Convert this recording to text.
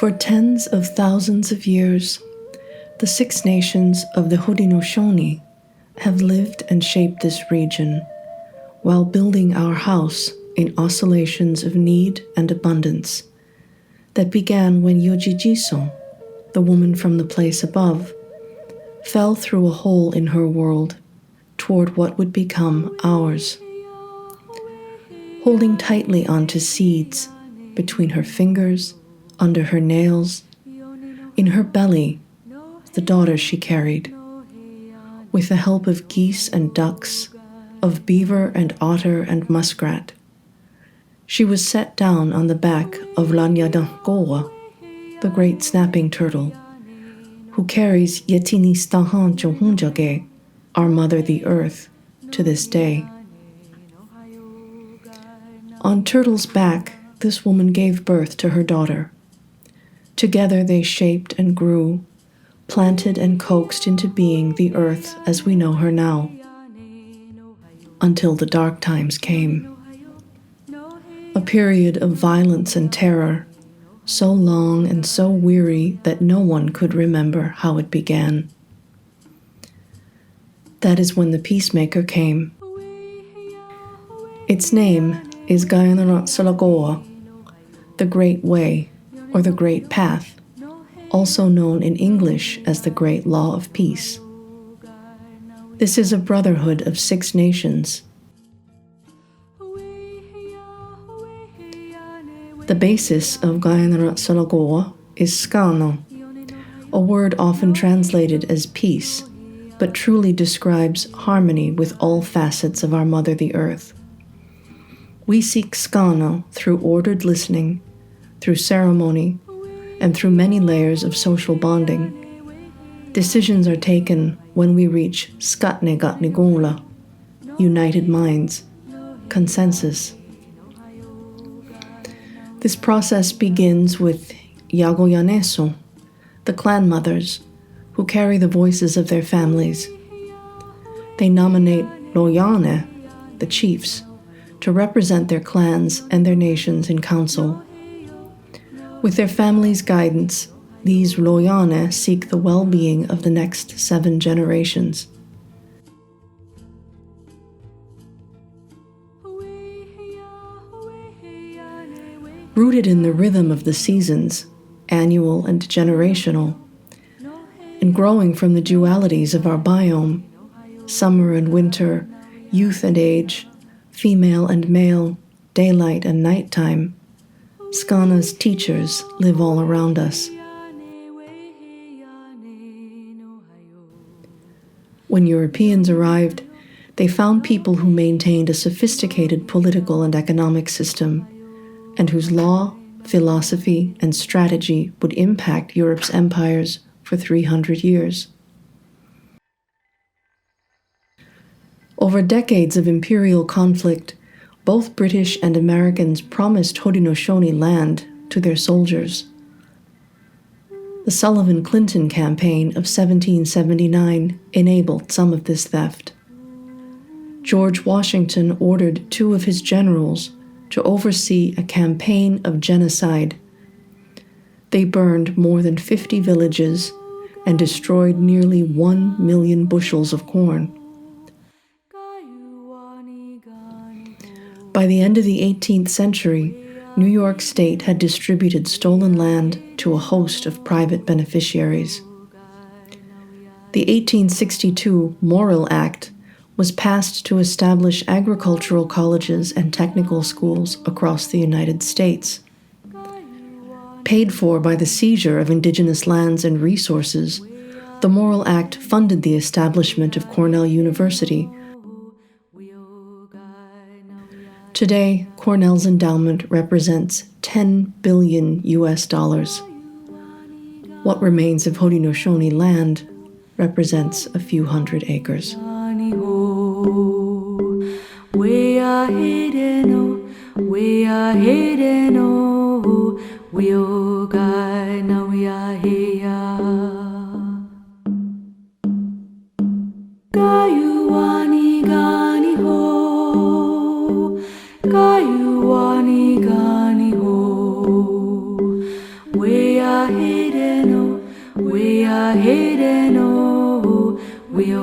For tens of thousands of years, the Six Nations of the Haudenosaunee have lived and shaped this region while building our house in oscillations of need and abundance that began when Yojijiso, the woman from the place above, fell through a hole in her world toward what would become ours. Holding tightly onto seeds between her fingers, under her nails, in her belly, the daughter she carried. With the help of geese and ducks, of beaver and otter and muskrat, she was set down on the back of Haudenosaunee, the great snapping turtle, who carries Yetinistahan, our mother the earth, to this day. On Turtle's back, this woman gave birth to her daughter. Together they shaped and grew, planted and coaxed into being the earth as we know her now, until the dark times came. A period of violence and terror, so long and so weary that no one could remember how it began. That is when the peacemaker came. Its name is Haudenosaunee, the Great Way, or the Great Path, also known in English as the Great Law of Peace. This is a brotherhood of 6 nations. The basis of Haudenosaunee is skano, a word often translated as peace, but truly describes harmony with all facets of our Mother the Earth. We seek skano through ordered listening, through ceremony, and through many layers of social bonding. Decisions are taken when we reach skatnegatnigula, united minds, consensus. This process begins with Yagoyaneso, the clan mothers, who carry the voices of their families. They nominate Loyane, the chiefs, to represent their clans and their nations in council. With their families' guidance, these Loyane seek the well-being of the next 7 generations. Rooted in the rhythm of the seasons, annual and generational, and growing from the dualities of our biome, summer and winter, youth and age, female and male, daylight and nighttime, Skana's teachers live all around us. When Europeans arrived, they found people who maintained a sophisticated political and economic system, and whose law, philosophy, and strategy would impact Europe's empires for 300 years. Over decades of imperial conflict, both British and Americans promised Haudenosaunee land to their soldiers. The Sullivan-Clinton campaign of 1779 enabled some of this theft. George Washington ordered 2 of his generals to oversee a campaign of genocide. They burned more than 50 villages and destroyed nearly 1 million bushels of corn. By the end of the 18th century, New York State had distributed stolen land to a host of private beneficiaries. The 1862 Morrill Act was passed to establish agricultural colleges and technical schools across the United States. Paid for by the seizure of indigenous lands and resources, the Morrill Act funded the establishment of Cornell University. Today, Cornell's endowment represents $10 billion. What remains of Haudenosaunee land represents a few hundred acres. We are hidden, we are hidden, we are God, now we are here. Gayuani gani ho, gayuani gani ho, we are hidden, oh, we